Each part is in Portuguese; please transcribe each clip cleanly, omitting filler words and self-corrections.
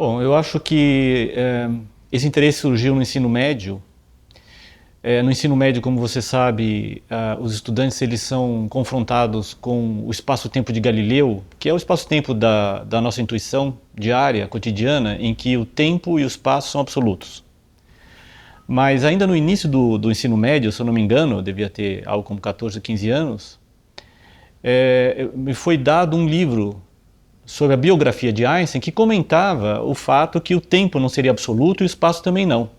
Bom, eu acho que esse interesse surgiu no ensino médio. No ensino médio, como você sabe, os estudantes eles são confrontados com o espaço-tempo de Galileu, que é o espaço-tempo da nossa intuição diária, cotidiana, em que o tempo e o espaço são absolutos. Mas ainda no início do ensino médio, se eu não me engano, eu devia ter algo como 14, 15 anos, me foi dado um livro sobre a biografia de Einstein que comentava o fato que o tempo não seria absoluto e o espaço também não.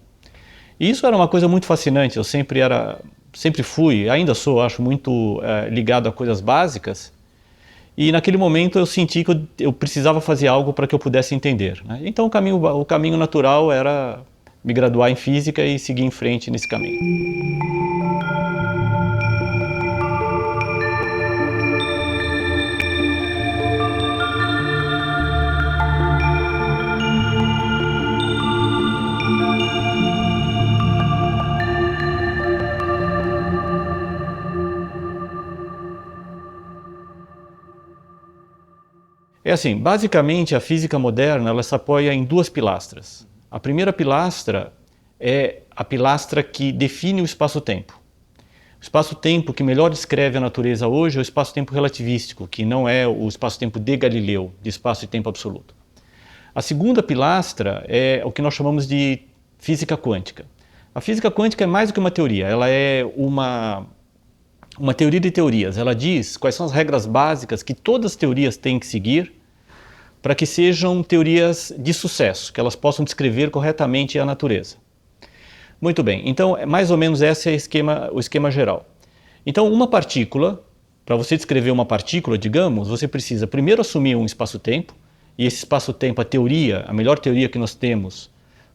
E isso era uma coisa muito fascinante. Eu sempre fui, ainda sou, acho, muito ligado a coisas básicas. E naquele momento eu senti que eu precisava fazer algo para que eu pudesse entender, né? Então o caminho natural era me graduar em física e seguir em frente nesse caminho. É assim, basicamente a física moderna ela se apoia em duas pilastras. A primeira pilastra é a pilastra que define o espaço-tempo. O espaço-tempo que melhor descreve a natureza hoje é o espaço-tempo relativístico, que não é o espaço-tempo de Galileu, de espaço e tempo absoluto. A segunda pilastra é o que nós chamamos de física quântica. A física quântica é mais do que uma teoria, ela é uma teoria de teorias. Ela diz quais são as regras básicas que todas as teorias têm que seguir para que sejam teorias de sucesso, que elas possam descrever corretamente a natureza. Muito bem, então mais ou menos esse é o esquema geral. Então uma partícula, para você descrever uma partícula, digamos, você precisa primeiro assumir um espaço-tempo, e esse espaço-tempo, a melhor teoria que nós temos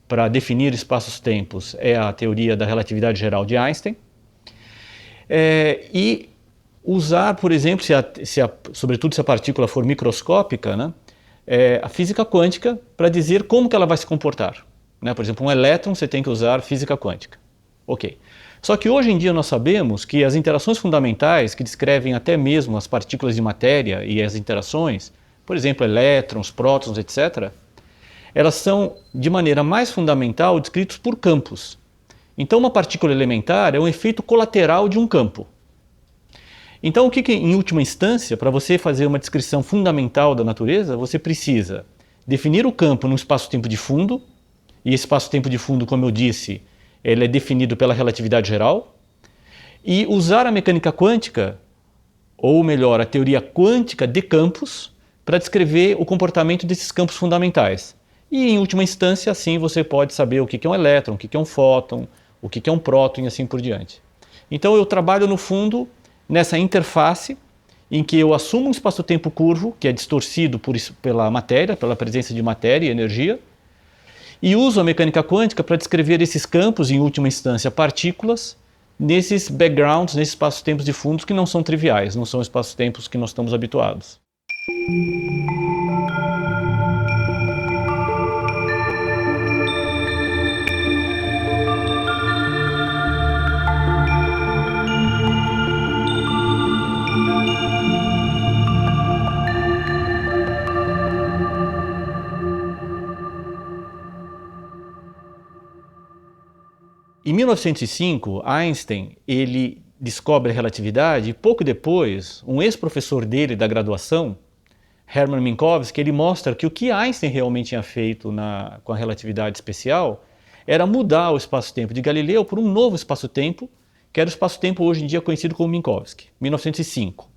para definir espaços-tempos é a teoria da relatividade geral de Einstein. E usar, por exemplo, sobretudo se a partícula for microscópica, né, a física quântica para dizer como que ela vai se comportar. Né? Por exemplo, um elétron você tem que usar física quântica. Ok. Só que hoje em dia nós sabemos que as interações fundamentais, que descrevem até mesmo as partículas de matéria e as interações, por exemplo, elétrons, prótons, etc., elas são, de maneira mais fundamental, descritas por campos. Então uma partícula elementar é um efeito colateral de um campo. Então o que em última instância, para você fazer uma descrição fundamental da natureza, você precisa definir o campo num espaço-tempo de fundo, e esse espaço-tempo de fundo, como eu disse, ele é definido pela relatividade geral, e usar a mecânica quântica, ou melhor, a teoria quântica de campos, para descrever o comportamento desses campos fundamentais. E em última instância, assim, você pode saber o que é um elétron, o que é um fóton, o que é um próton e assim por diante. Então eu trabalho no fundo nessa interface em que eu assumo um espaço-tempo curvo, que é distorcido pela matéria, pela presença de matéria e energia, e uso a mecânica quântica para descrever esses campos, em última instância partículas, nesses backgrounds, nesses espaços-tempos de fundo que não são triviais, não são espaços-tempos que nós estamos habituados. Em 1905, Einstein ele descobre a relatividade e pouco depois, um ex-professor dele da graduação, Hermann Minkowski, ele mostra que o que Einstein realmente tinha feito com a relatividade especial era mudar o espaço-tempo de Galileu por um novo espaço-tempo, que era o espaço-tempo hoje em dia conhecido como Minkowski, 1905.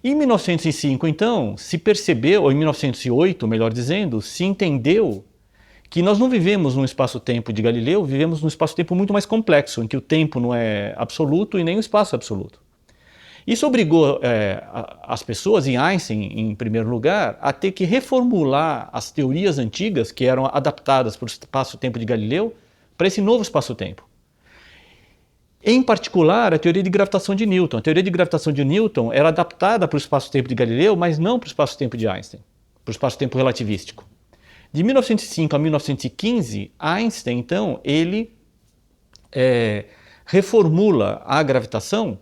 Em 1905, então, se percebeu, ou em 1908, melhor dizendo, se entendeu que nós não vivemos num espaço-tempo de Galileu, vivemos num espaço-tempo muito mais complexo, em que o tempo não é absoluto e nem o espaço é absoluto. Isso obrigou as pessoas, e Einstein em primeiro lugar, a ter que reformular as teorias antigas que eram adaptadas para o espaço-tempo de Galileu para esse novo espaço-tempo. Em particular, a teoria de gravitação de Newton. A teoria de gravitação de Newton era adaptada para o espaço-tempo de Galileu, mas não para o espaço-tempo de Einstein, para o espaço-tempo relativístico. De 1905 a 1915, Einstein, então, ele reformula a gravitação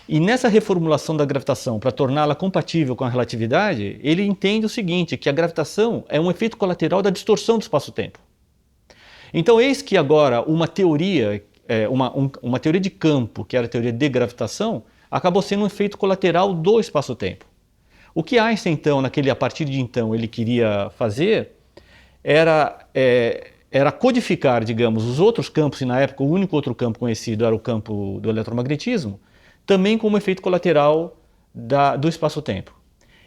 E nessa reformulação da gravitação para torná-la compatível com a relatividade, ele entende o seguinte, que a gravitação é um efeito colateral da distorção do espaço-tempo. Então eis que agora uma teoria, uma teoria de campo, que era a teoria de gravitação, acabou sendo um efeito colateral do espaço-tempo. O que Einstein, então, a partir de então, ele queria fazer era codificar, digamos, os outros campos, e na época o único outro campo conhecido era o campo do eletromagnetismo, também como efeito colateral do espaço-tempo.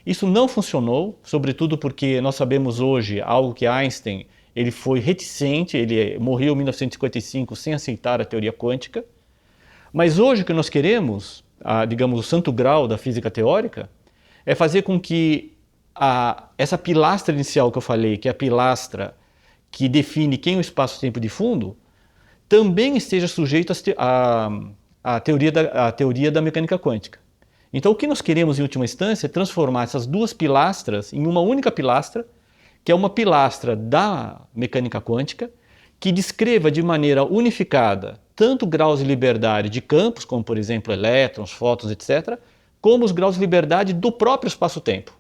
Isso não funcionou, sobretudo porque nós sabemos hoje algo que Einstein ele foi reticente, ele morreu em 1955 sem aceitar a teoria quântica, mas hoje o que nós queremos, digamos, o santo grau da física teórica, é fazer com que essa pilastra inicial que eu falei, que é a pilastra que define quem é o espaço-tempo de fundo, também esteja sujeito à teoria da mecânica quântica. Então o que nós queremos em última instância é transformar essas duas pilastras em uma única pilastra, que é uma pilastra da mecânica quântica, que descreva de maneira unificada tanto graus de liberdade de campos, como por exemplo elétrons, fótons, etc., como os graus de liberdade do próprio espaço-tempo,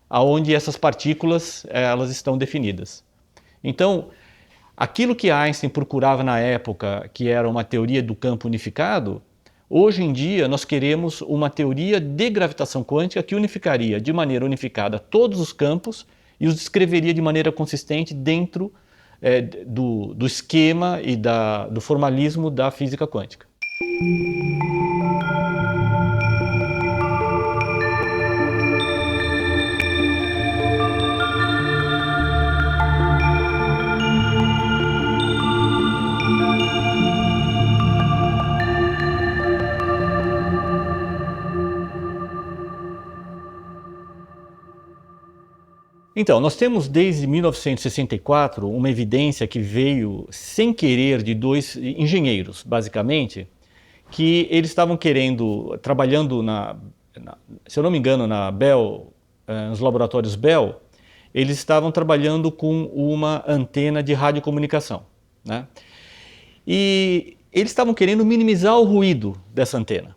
aonde essas partículas elas estão definidas. Então, aquilo que Einstein procurava na época, que era uma teoria do campo unificado, hoje em dia nós queremos uma teoria de gravitação quântica que unificaria de maneira unificada todos os campos e os descreveria de maneira consistente dentro do esquema e do formalismo da física quântica. Então, nós temos desde 1964 uma evidência que veio sem querer de dois engenheiros, basicamente, que eles estavam trabalhando se eu não me engano, na Bell, nos laboratórios Bell, eles estavam trabalhando com uma antena de radiocomunicação, né? E eles estavam querendo minimizar o ruído dessa antena.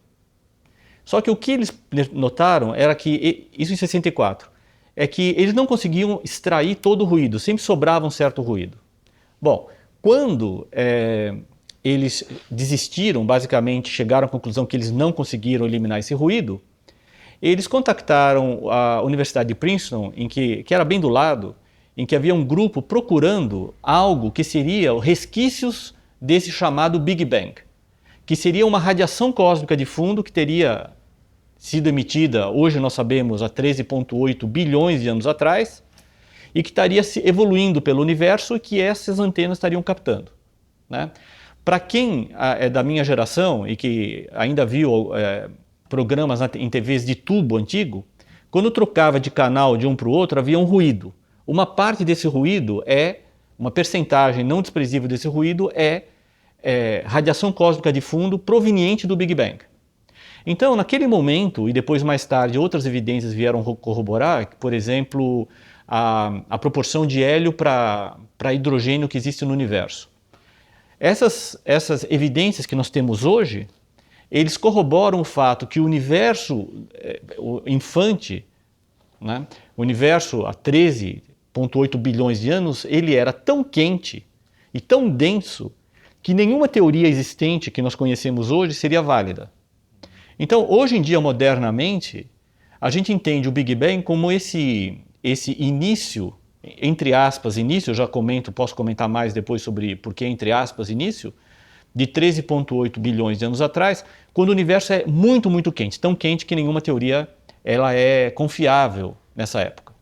Só que o que eles notaram era que, isso em 64, é que eles não conseguiam extrair todo o ruído, sempre sobrava um certo ruído. Bom, quando eles desistiram, basicamente chegaram à conclusão que eles não conseguiram eliminar esse ruído, eles contactaram a Universidade de Princeton, que era bem do lado, em que havia um grupo procurando algo que seria resquícios desse chamado Big Bang, que seria uma radiação cósmica de fundo que teria sido emitida, hoje nós sabemos, há 13,8 bilhões de anos atrás, e que estaria se evoluindo pelo universo e que essas antenas estariam captando, né? Para quem é da minha geração e que ainda viu programas em TVs de tubo antigo, quando trocava de canal de um para o outro havia um ruído. Uma parte desse ruído uma percentagem não desprezível desse ruído radiação cósmica de fundo proveniente do Big Bang. Então, naquele momento, e depois mais tarde outras evidências vieram corroborar, por exemplo, a proporção de hélio para hidrogênio que existe no universo. Essas evidências que nós temos hoje, eles corroboram o fato que o universo o infante, né, o universo há 13,8 bilhões de anos, ele era tão quente e tão denso que nenhuma teoria existente que nós conhecemos hoje seria válida. Então, hoje em dia, modernamente, a gente entende o Big Bang como esse início, entre aspas, início, eu já posso comentar mais depois sobre por que entre aspas, início, de 13,8 bilhões de anos atrás, quando o universo é muito, muito quente, tão quente que nenhuma teoria ela é confiável nessa época.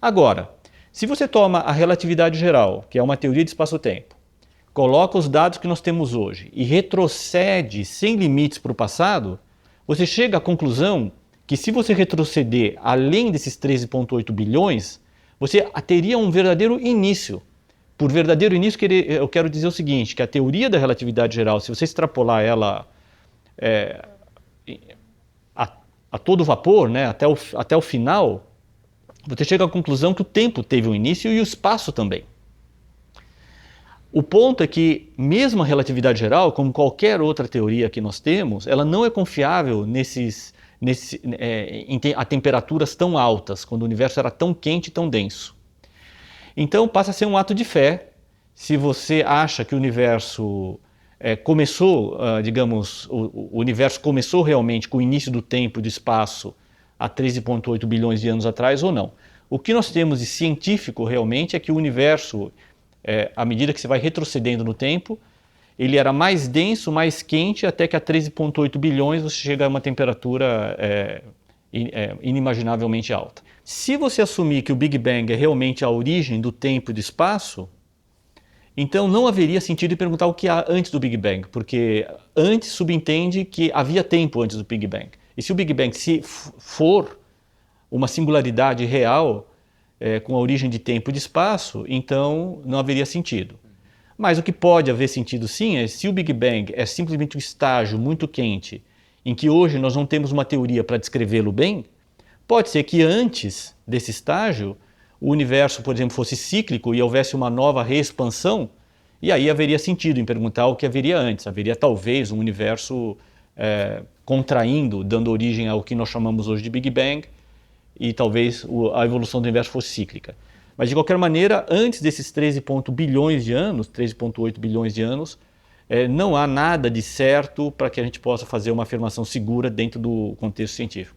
Agora, se você toma a relatividade geral, que é uma teoria de espaço-tempo, coloca os dados que nós temos hoje e retrocede sem limites para o passado, você chega à conclusão que se você retroceder além desses 13,8 bilhões, você teria um verdadeiro início. Por verdadeiro início, eu quero dizer o seguinte, que a teoria da relatividade geral, se você extrapolar ela a todo vapor, né, até o final, você chega à conclusão que o tempo teve um início e o espaço também. O ponto é que, mesmo a relatividade geral, como qualquer outra teoria que nós temos, ela não é confiável a temperaturas tão altas, quando o universo era tão quente e tão denso. Então passa a ser um ato de fé se você acha que o universo começou, digamos, o universo começou realmente com o início do tempo e do espaço há 13,8 bilhões de anos atrás ou não. O que nós temos de científico realmente é que o universo, à medida que você vai retrocedendo no tempo, ele era mais denso, mais quente, até que a 13,8 bilhões você chega a uma temperatura inimaginavelmente alta. Se você assumir que o Big Bang é realmente a origem do tempo e do espaço, então não haveria sentido em perguntar o que há antes do Big Bang, porque antes subentende que havia tempo antes do Big Bang. E se o Big Bang for uma singularidade real, com a origem de tempo e de espaço, então não haveria sentido. Mas o que pode haver sentido sim é se o Big Bang é simplesmente um estágio muito quente, em que hoje nós não temos uma teoria para descrevê-lo bem, pode ser que antes desse estágio o universo, por exemplo, fosse cíclico e houvesse uma nova reexpansão, e aí haveria sentido em perguntar o que haveria antes. Haveria talvez um universo contraindo, dando origem ao que nós chamamos hoje de Big Bang, e talvez a evolução do universo fosse cíclica. Mas de qualquer maneira, antes desses 13,8 bilhões de anos, não há nada de certo para que a gente possa fazer uma afirmação segura dentro do contexto científico.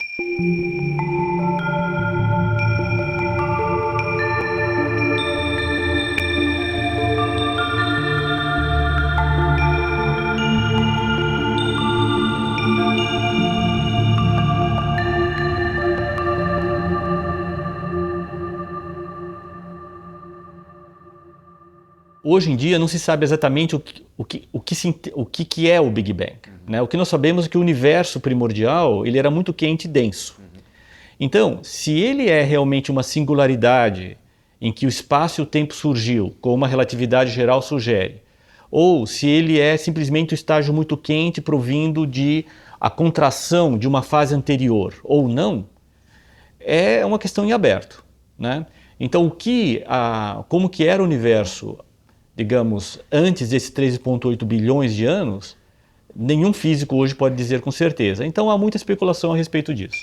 Hoje em dia não se sabe exatamente o que é o Big Bang. Né? O que nós sabemos é que o universo primordial ele era muito quente e denso. Então, se ele é realmente uma singularidade em que o espaço e o tempo surgiu, como a relatividade geral sugere, ou se ele é simplesmente um estágio muito quente provindo de a contração de uma fase anterior ou não, é uma questão em aberto. Né? Então, como que era o universo, digamos, antes desses 13,8 bilhões de anos, nenhum físico hoje pode dizer com certeza. Então há muita especulação a respeito disso.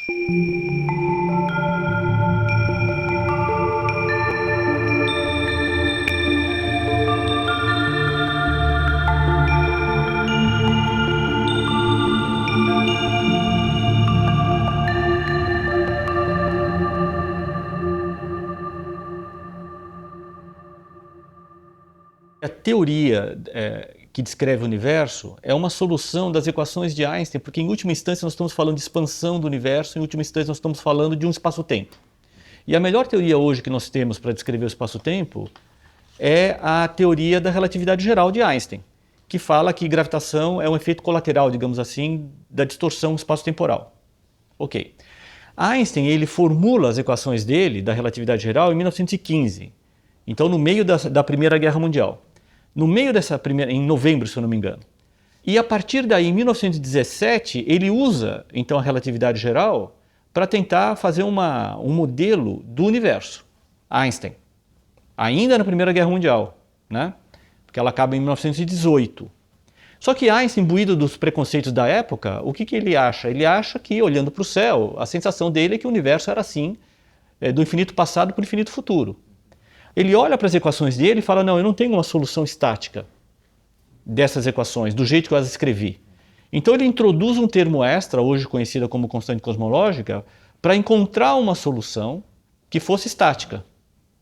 A teoria que descreve o universo é uma solução das equações de Einstein, porque em última instância nós estamos falando de expansão do universo, em última instância nós estamos falando de um espaço-tempo. E a melhor teoria hoje que nós temos para descrever o espaço-tempo é a teoria da relatividade geral de Einstein, que fala que gravitação é um efeito colateral, digamos assim, da distorção espaço-temporal. Ok. Einstein ele formula as equações dele, da relatividade geral, em 1915, então no meio da Primeira Guerra Mundial. No meio em novembro, se eu não me engano. E a partir daí, em 1917, ele usa então a relatividade geral para tentar fazer um modelo do universo. Einstein, ainda na Primeira Guerra Mundial, né? Porque ela acaba em 1918. Só que Einstein, imbuído dos preconceitos da época, o que ele acha? Ele acha que, olhando para o céu, a sensação dele é que o universo era assim, do infinito passado para o infinito futuro. Ele olha para as equações dele e fala, não, eu não tenho uma solução estática dessas equações, do jeito que eu as escrevi. Então ele introduz um termo extra, hoje conhecida como constante cosmológica, para encontrar uma solução que fosse estática,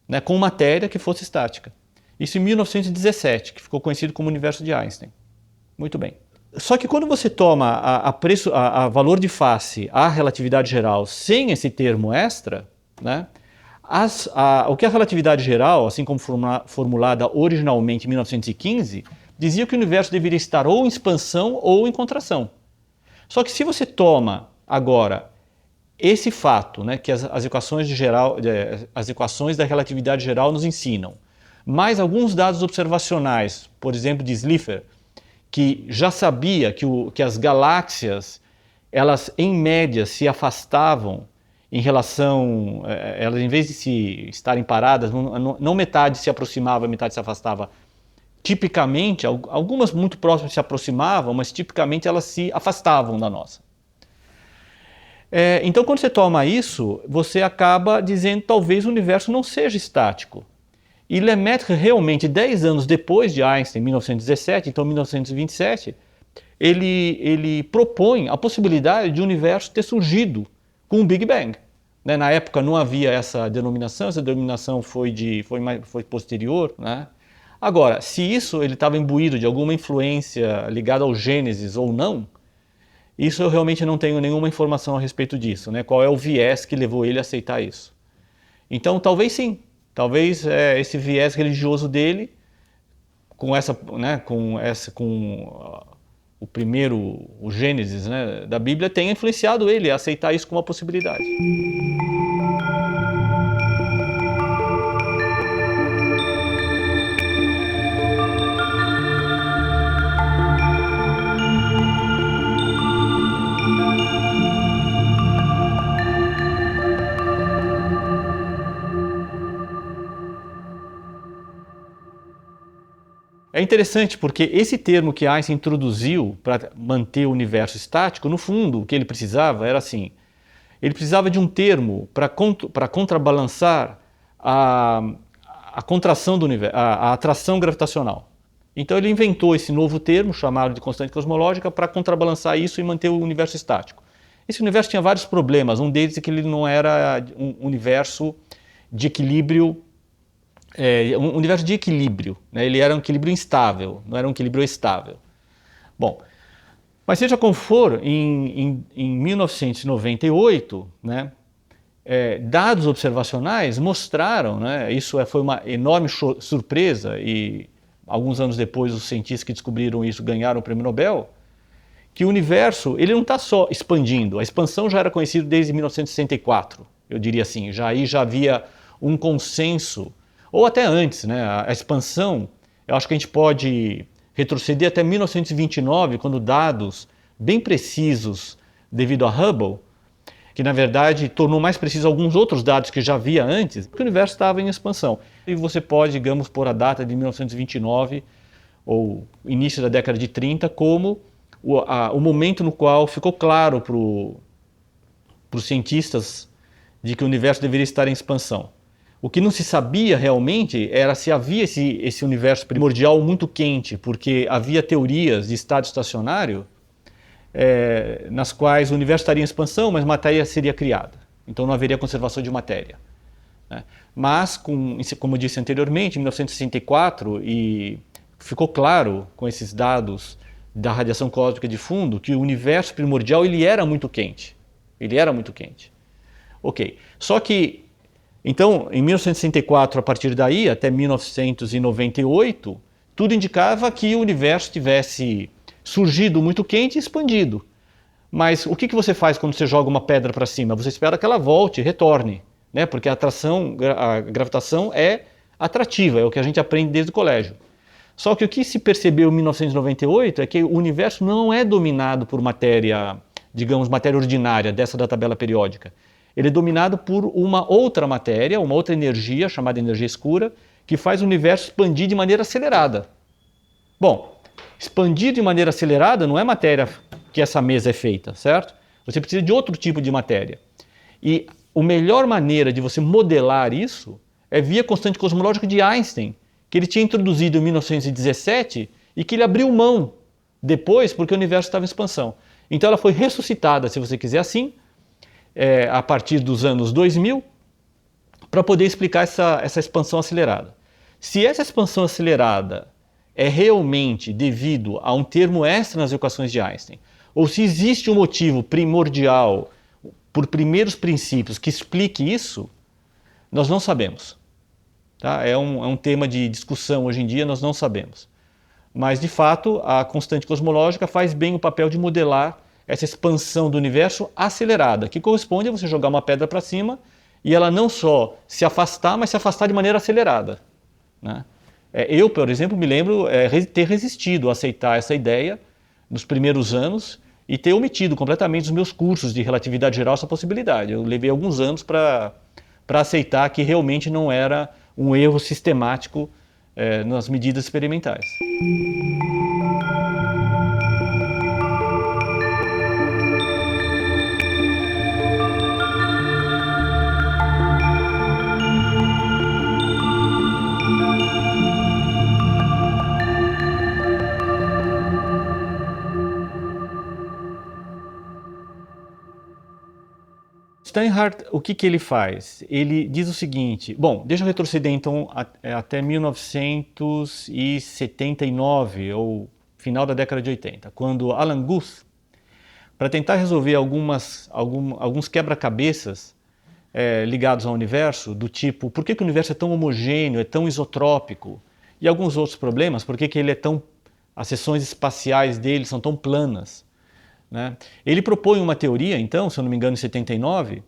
né, com matéria que fosse estática. Isso em 1917, que ficou conhecido como universo de Einstein. Muito bem. Só que quando você toma a valor de face a relatividade geral sem esse termo extra, né, o que a relatividade geral, assim como formulada originalmente em 1915, dizia que o universo deveria estar ou em expansão ou em contração. Só que se você toma agora esse fato, né, que as equações da relatividade geral nos ensinam, mais alguns dados observacionais, por exemplo de Slipher, que já sabia que as galáxias, elas em média se afastavam em relação, elas em vez de estarem paradas, não metade se aproximava, metade se afastava, tipicamente, algumas muito próximas se aproximavam, mas tipicamente elas se afastavam da nossa. Então, quando você toma isso, você acaba dizendo que talvez o universo não seja estático. E Lemaitre realmente, 10 anos depois de Einstein, em 1917, então 1927, ele propõe a possibilidade de o universo ter surgido com o Big Bang. Na época não havia essa denominação foi posterior. Né? Agora, se isso ele estava imbuído de alguma influência ligada ao Gênesis ou não, isso eu realmente não tenho nenhuma informação a respeito disso. Né? Qual é o viés que levou ele a aceitar isso? Então, talvez sim. Talvez esse viés religioso dele, com o primeiro, o Gênesis, né, da Bíblia, tenha influenciado ele a aceitar isso como uma possibilidade. É interessante porque esse termo que Einstein introduziu para manter o universo estático, no fundo, o que ele precisava era assim, ele precisava de um termo para contrabalançar a contração do universo, a atração gravitacional. Então ele inventou esse novo termo, chamado de constante cosmológica, para contrabalançar isso e manter o universo estático. Esse universo tinha vários problemas, um deles é que ele não era um universo de equilíbrio, um universo de equilíbrio, né? Ele era um equilíbrio instável, não era um equilíbrio estável. Bom, mas seja como for, em 1998, né, dados observacionais mostraram, né, isso foi uma enorme surpresa e alguns anos depois os cientistas que descobriram isso ganharam o prêmio Nobel, que o universo ele não está só expandindo, a expansão já era conhecida desde 1964, eu diria assim, já havia um consenso, ou até antes, né, a expansão, eu acho que a gente pode retroceder até 1929, quando dados bem precisos devido a Hubble, que na verdade tornou mais precisos alguns outros dados que já havia antes, que o universo estava em expansão. E você pode, digamos, pôr a data de 1929 ou início da década de 30 como o momento no qual ficou claro para os cientistas de que o universo deveria estar em expansão. O que não se sabia realmente era se havia esse universo primordial muito quente, porque havia teorias de estado estacionário nas quais o universo estaria em expansão, mas matéria seria criada. Então não haveria conservação de matéria. Né? Mas, como eu disse anteriormente, em 1964, e ficou claro com esses dados da radiação cósmica de fundo que o universo primordial ele era muito quente. Ele era muito quente. Ok. Só que, então, em 1964, a partir daí, até 1998, tudo indicava que o universo tivesse surgido muito quente e expandido. Mas o que você faz quando você joga uma pedra para cima? Você espera que ela volte, retorne, né? Porque a gravitação é atrativa, é o que a gente aprende desde o colégio. Só que o que se percebeu em 1998 é que o universo não é dominado por matéria, digamos, matéria ordinária, dessa da tabela periódica. Ele é dominado por uma outra matéria, uma outra energia, chamada energia escura, que faz o universo expandir de maneira acelerada. Bom, expandir de maneira acelerada não é matéria que essa mesa é feita, certo? Você precisa de outro tipo de matéria. E a melhor maneira de você modelar isso é via constante cosmológica de Einstein, que ele tinha introduzido em 1917 e que ele abriu mão depois porque o universo estava em expansão. Então ela foi ressuscitada, se você quiser assim, a partir dos anos 2000, para poder explicar essa expansão acelerada. Se essa expansão acelerada é realmente devido a um termo extra nas equações de Einstein, ou se existe um motivo primordial, por primeiros princípios, que explique isso, nós não sabemos. Tá? É um tema de discussão hoje em dia, nós não sabemos. Mas, de fato, a constante cosmológica faz bem o papel de modelar essa expansão do universo acelerada, que corresponde a você jogar uma pedra para cima e ela não só se afastar, mas se afastar de maneira acelerada. Né? Eu, por exemplo, me lembro ter resistido a aceitar essa ideia nos primeiros anos e ter omitido completamente os meus cursos de relatividade geral essa possibilidade. Eu levei alguns anos para aceitar que realmente não era um erro sistemático nas medidas experimentais. Steinhardt, o que ele faz? Ele diz o seguinte, bom, deixa eu retroceder então até 1979, ou final da década de 80, quando Alan Guth, para tentar resolver alguns quebra-cabeças ligados ao universo, do tipo, por que o universo é tão homogêneo, é tão isotrópico, e alguns outros problemas, por que ele é tão, as seções espaciais dele são tão planas, né? Ele propõe uma teoria, então, se eu não me engano, em 79,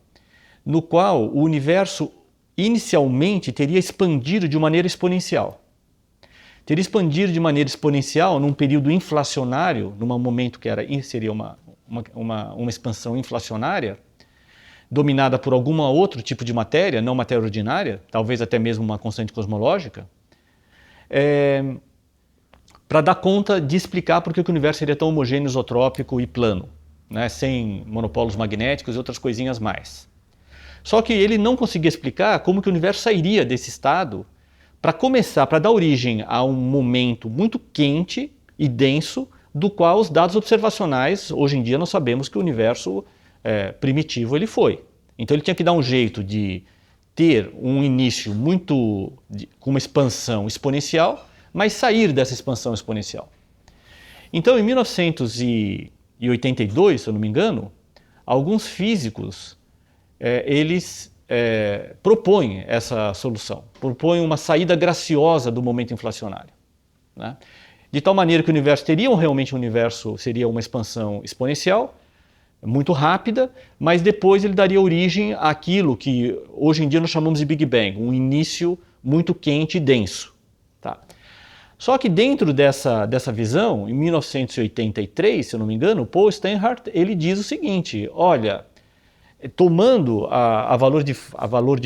no qual o universo inicialmente teria expandido de maneira exponencial. Teria expandido de maneira exponencial num período inflacionário, num momento que seria uma expansão inflacionária, dominada por algum outro tipo de matéria, não matéria ordinária, talvez até mesmo uma constante cosmológica, para dar conta de explicar por que o universo seria tão homogêneo, isotrópico e plano, né, sem monopolos magnéticos e outras coisinhas mais. Só que ele não conseguia explicar como que o universo sairia desse estado para dar origem a um momento muito quente e denso, do qual os dados observacionais, hoje em dia nós sabemos que o universo primitivo ele foi. Então ele tinha que dar um jeito de ter um início com uma expansão exponencial, mas sair dessa expansão exponencial. Então, em 1982, se eu não me engano, alguns físicos eles propõem essa solução, propõem uma saída graciosa do momento inflacionário, né? De tal maneira que o universo seria uma expansão exponencial, muito rápida, mas depois ele daria origem àquilo que hoje em dia nós chamamos de Big Bang, um início muito quente e denso. Tá? Só que dentro dessa visão, em 1983, se eu não me engano, Paul Steinhardt ele diz o seguinte, olha, tomando a valor de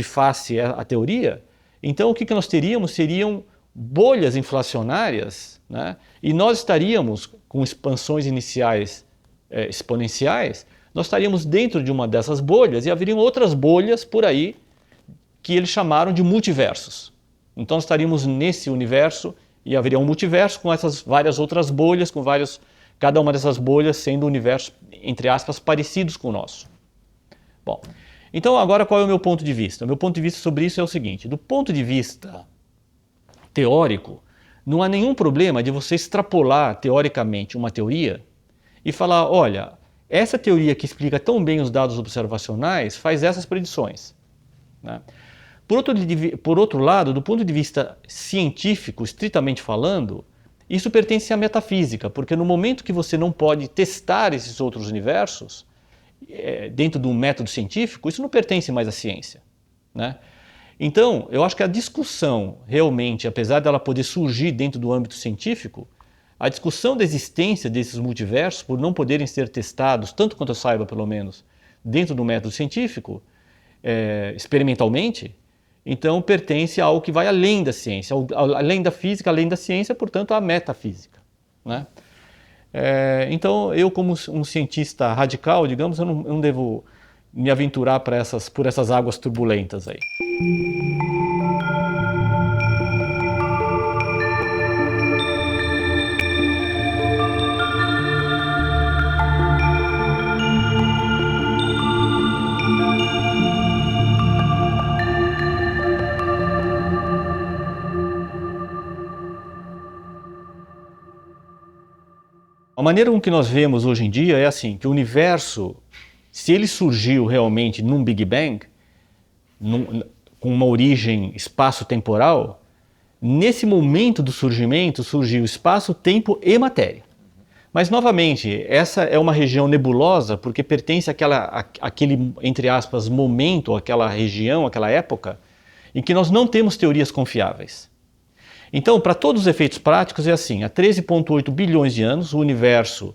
face a teoria, então o que nós teríamos seriam bolhas inflacionárias, né? E nós estaríamos com expansões iniciais exponenciais, nós estaríamos dentro de uma dessas bolhas e haveriam outras bolhas por aí que eles chamaram de multiversos. Então nós estaríamos nesse universo e haveria um multiverso com essas várias outras bolhas, cada uma dessas bolhas sendo um universo, entre aspas, parecidos com o nosso. Bom, então agora qual é o meu ponto de vista? O meu ponto de vista sobre isso é o seguinte, do ponto de vista teórico, não há nenhum problema de você extrapolar teoricamente uma teoria e falar, olha, essa teoria que explica tão bem os dados observacionais faz essas predições, né? Por outro lado, do ponto de vista científico, estritamente falando, isso pertence à metafísica, porque no momento que você não pode testar esses outros universos, dentro de um método científico, isso não pertence mais à ciência, né? Então, eu acho que a discussão realmente, apesar dela poder surgir dentro do âmbito científico, a discussão da existência desses multiversos, por não poderem ser testados, tanto quanto eu saiba pelo menos, dentro do método científico, experimentalmente, então pertence a algo que vai além da ciência, além da física, além da ciência, portanto, à metafísica, né? Então, eu como um cientista radical, digamos, eu não devo me aventurar por essas águas turbulentas aí. A maneira com que nós vemos hoje em dia é assim, que o universo, se ele surgiu realmente num Big Bang, com uma origem espaço-temporal, nesse momento do surgimento surgiu espaço, tempo e matéria. Mas, novamente, essa é uma região nebulosa porque pertence àquele, entre aspas, momento, àquela região, àquela época, em que nós não temos teorias confiáveis. Então, para todos os efeitos práticos é assim, há 13,8 bilhões de anos o universo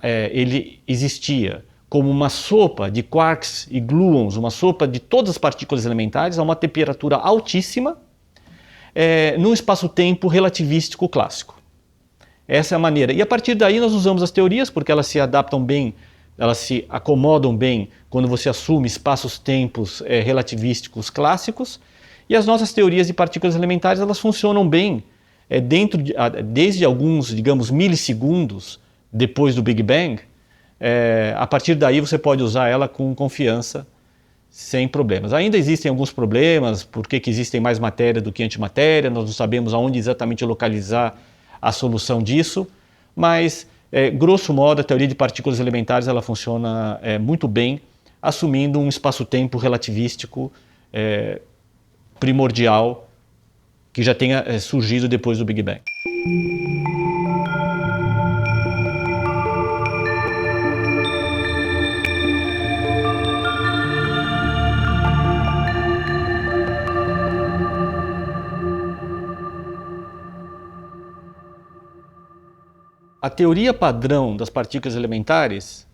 ele existia como uma sopa de quarks e gluons, uma sopa de todas as partículas elementares a uma temperatura altíssima. num espaço-tempo relativístico clássico. Essa é a maneira. E a partir daí nós usamos as teorias, porque elas se adaptam bem, elas se acomodam bem quando você assume espaços-tempos relativísticos clássicos. E as nossas teorias de partículas elementares, elas funcionam bem desde alguns, digamos, milissegundos depois do Big Bang. A partir daí você pode usar ela com confiança, sem problemas. Ainda existem alguns problemas, porque que existem mais matéria do que antimatéria, nós não sabemos aonde exatamente localizar a solução disso, mas, grosso modo, a teoria de partículas elementares ela funciona muito bem, assumindo um espaço-tempo relativístico primordial que já tenha surgido depois do Big Bang. A teoria padrão das partículas elementares,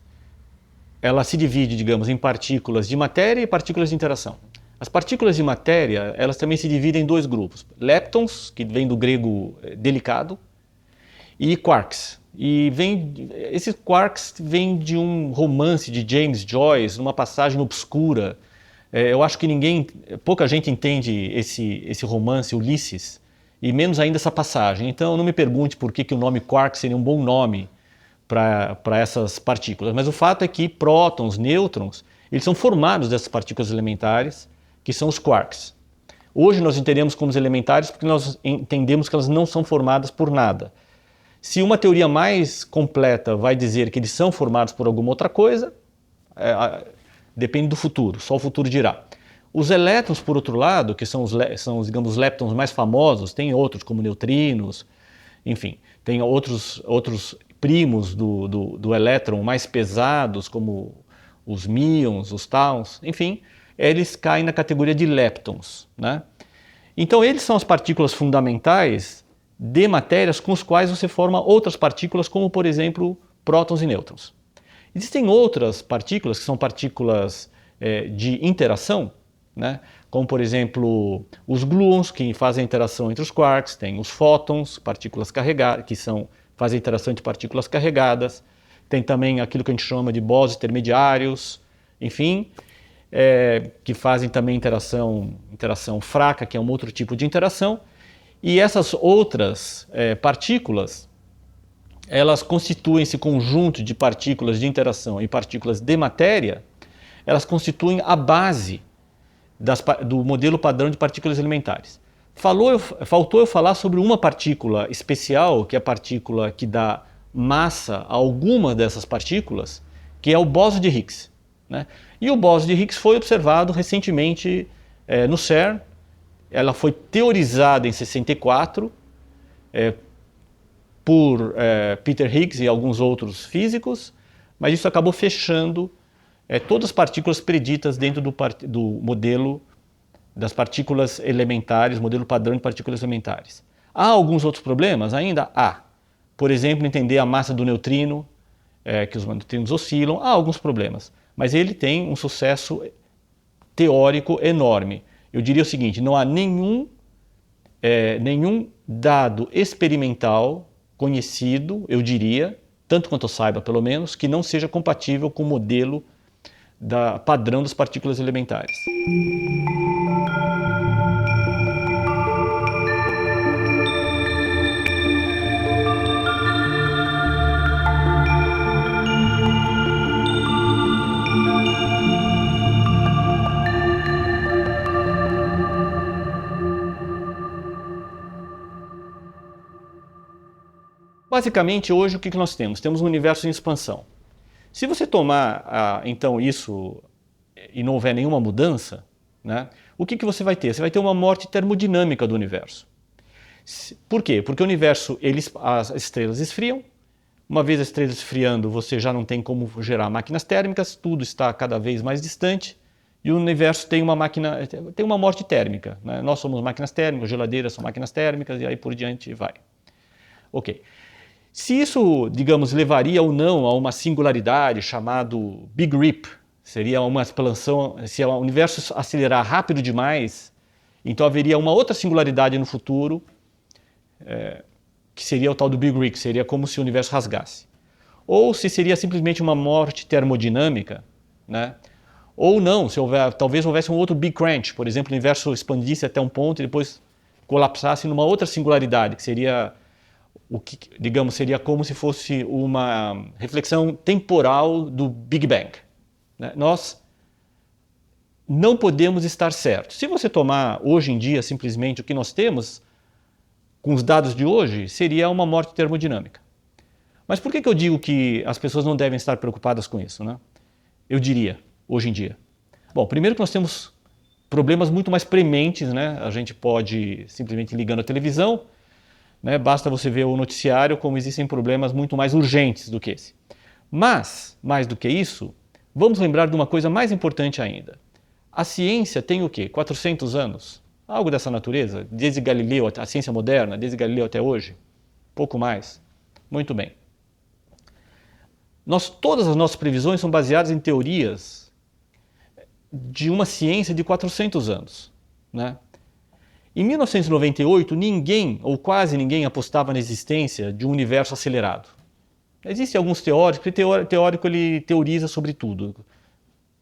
ela se divide, digamos, em partículas de matéria e partículas de interação. As partículas de matéria, elas também se dividem em dois grupos. Leptons, que vem do grego delicado, e quarks. Esses quarks vêm de um romance de James Joyce, numa passagem obscura. Eu acho que pouca gente entende esse romance, Ulisses, e menos ainda essa passagem. Então não me pergunte por que o nome quark seria um bom nome para essas partículas. Mas o fato é que prótons, nêutrons, eles são formados dessas partículas elementares, que são os quarks. Hoje nós entendemos como elementares porque nós entendemos que elas não são formadas por nada. Se uma teoria mais completa vai dizer que eles são formados por alguma outra coisa, depende do futuro, só o futuro dirá. Os elétrons, por outro lado, que são digamos, os leptons mais famosos, tem outros como neutrinos, enfim, tem outros primos do elétron mais pesados, como os míons, os tauns, enfim, eles caem na categoria de leptons, né? Então eles são as partículas fundamentais de matérias com as quais você forma outras partículas, como por exemplo prótons e nêutrons. Existem outras partículas que são partículas de interação, né? Como por exemplo os gluons, que fazem a interação entre os quarks, tem os fótons, partículas carregadas, que fazem a interação entre partículas carregadas, tem também aquilo que a gente chama de bósons intermediários, enfim, que fazem também interação fraca, que é um outro tipo de interação. E essas outras partículas, elas constituem esse conjunto de partículas de interação e partículas de matéria, elas constituem a base do modelo padrão de partículas elementares. Faltou eu falar sobre uma partícula especial, que é a partícula que dá massa a alguma dessas partículas, que é o bóson de Higgs, né? E o bóson de Higgs foi observado recentemente no CERN. Ela foi teorizada em 64 por Peter Higgs e alguns outros físicos, mas isso acabou fechando todas as partículas preditas dentro do modelo das partículas elementares, modelo padrão de partículas elementares. Há alguns outros problemas? Ainda há. Por exemplo, entender a massa do neutrino, que os neutrinos oscilam, há alguns problemas. Mas ele tem um sucesso teórico enorme. Eu diria o seguinte, não há nenhum dado experimental conhecido, eu diria, tanto quanto eu saiba pelo menos, que não seja compatível com o modelo padrão das partículas elementares. Basicamente, hoje o que nós temos? Temos um universo em expansão. Se você tomar então isso e não houver nenhuma mudança, né, o que você vai ter? Você vai ter uma morte termodinâmica do universo. Por quê? Porque o universo, as estrelas esfriam. Uma vez as estrelas esfriando, você já não tem como gerar máquinas térmicas, tudo está cada vez mais distante e o universo tem uma morte térmica, né? Nós somos máquinas térmicas, geladeiras são máquinas térmicas e aí por diante vai. Ok. Se isso, digamos, levaria ou não a uma singularidade chamado Big Rip, seria uma expansão, se o universo acelerar rápido demais Então haveria uma outra singularidade no futuro, que seria o tal do Big Rip, que seria como se o universo rasgasse. Ou se seria simplesmente uma morte termodinâmica, né? Ou não, se talvez houvesse um outro Big Crunch, por exemplo, o universo expandisse até um ponto e depois colapsasse numa outra singularidade, que seria o que, digamos, seria como se fosse uma reflexão temporal do Big Bang, né? Nós não podemos estar certos. Se você tomar hoje em dia simplesmente o que nós temos, com os dados de hoje, seria uma morte termodinâmica. Mas por que eu digo que as pessoas não devem estar preocupadas com isso, né? Eu diria, hoje em dia. Bom, primeiro que nós temos problemas muito mais prementes, né? A gente pode simplesmente ligando a televisão, né? Basta você ver o noticiário como existem problemas muito mais urgentes do que esse. Mas, mais do que isso, vamos lembrar de uma coisa mais importante ainda. A ciência tem o quê? 400 anos? Algo dessa natureza? Desde Galileu, a ciência moderna, desde Galileu até hoje? Pouco mais. Muito bem. Todas as nossas previsões são baseadas em teorias de uma ciência de 400 anos, né? Em 1998, ninguém, ou quase ninguém, apostava na existência de um universo acelerado. Existem alguns teóricos, porque teórico ele teoriza sobre tudo,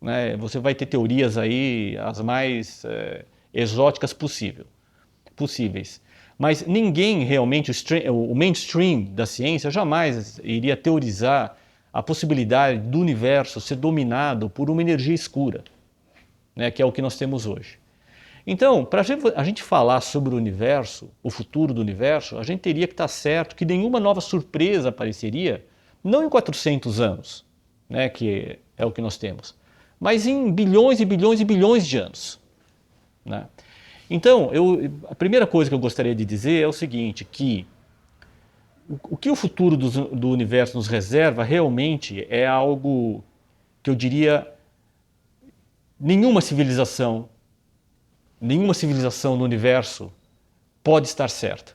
né? Você vai ter teorias aí as mais exóticas possíveis. Mas ninguém realmente, o mainstream da ciência jamais iria teorizar a possibilidade do universo ser dominado por uma energia escura, né, que é o que nós temos hoje. Então, para a gente falar sobre o universo, o futuro do universo, a gente teria que estar certo que nenhuma nova surpresa apareceria, não em 400 anos, né, que é o que nós temos, mas em bilhões e bilhões e bilhões de anos, né? Então, a primeira coisa que eu gostaria de dizer é o seguinte, que o que o futuro do universo nos reserva realmente é algo que eu diria nenhuma civilização no universo pode estar certa.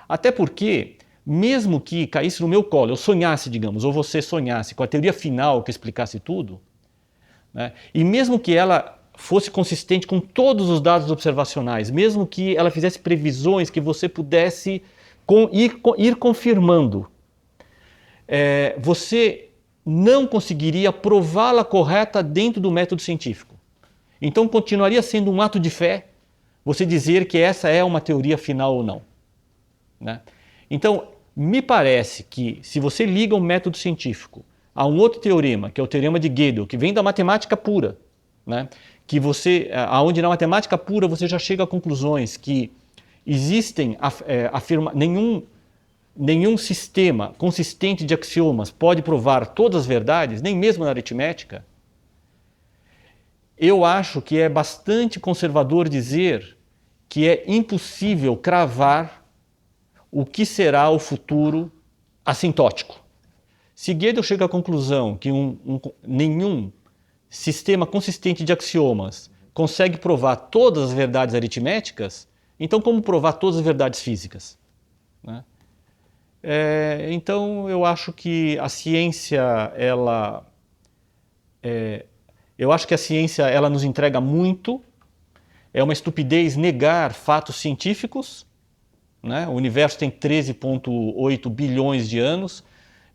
Até porque, mesmo que caísse no meu colo, eu sonhasse, digamos, ou você sonhasse com a teoria final que explicasse tudo, né, e mesmo que ela fosse consistente com todos os dados observacionais, mesmo que ela fizesse previsões que você pudesse ir confirmando, você não conseguiria prová-la correta dentro do método científico. Então continuaria sendo um ato de fé você dizer que essa é uma teoria final ou não, né? Então, me parece que se você liga um método científico a um outro teorema, que é o teorema de Gödel, que vem da matemática pura, né? Que aonde na matemática pura você já chega a conclusões que existem nenhum sistema consistente de axiomas pode provar todas as verdades, nem mesmo na aritmética. Eu acho que é bastante conservador dizer que é impossível cravar o que será o futuro assintótico. Se Gödel chega à conclusão que nenhum sistema consistente de axiomas consegue provar todas as verdades aritméticas, então como provar todas as verdades físicas, né? Então eu acho que a ciência, ela nos entrega muito. É uma estupidez negar fatos científicos, né? O universo tem 13,8 bilhões de anos,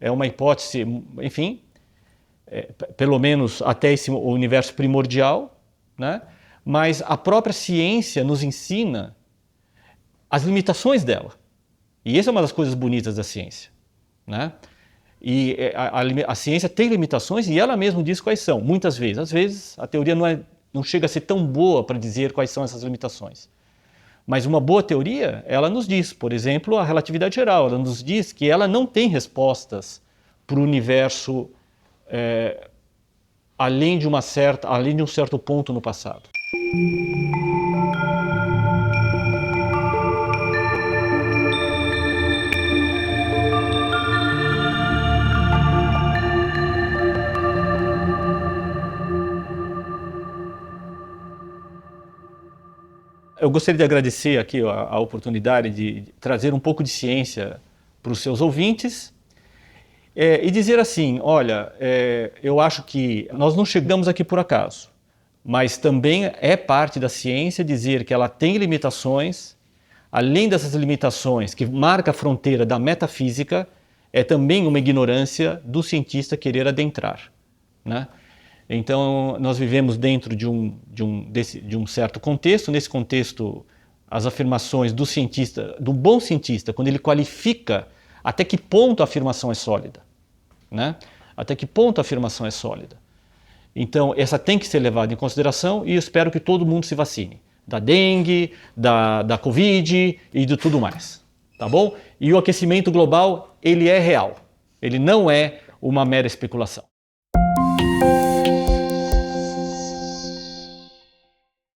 é uma hipótese, enfim, pelo menos até o universo primordial, né? Mas a própria ciência nos ensina as limitações dela. E essa é uma das coisas bonitas da ciência, né? E a ciência tem limitações e ela mesma diz quais são, muitas vezes. Às vezes a teoria não chega a ser tão boa para dizer quais são essas limitações. Mas uma boa teoria, ela nos diz, por exemplo, a relatividade geral, ela nos diz que ela não tem respostas para o universo além de um certo ponto no passado. Eu gostaria de agradecer aqui a oportunidade de trazer um pouco de ciência para os seus ouvintes e dizer assim, olha, eu acho que nós não chegamos aqui por acaso, mas também é parte da ciência dizer que ela tem limitações. Além dessas limitações, que marca a fronteira da metafísica, é também uma ignorância do cientista querer adentrar, né? Então, nós vivemos dentro de um certo contexto. Nesse contexto, as afirmações do cientista, do bom cientista, quando ele qualifica até que ponto a afirmação é sólida, né? Até que ponto a afirmação é sólida. Então, essa tem que ser levada em consideração e eu espero que todo mundo se vacine. Da dengue, da Covid e de tudo mais, tá bom? E o aquecimento global, ele é real. Ele não é uma mera especulação.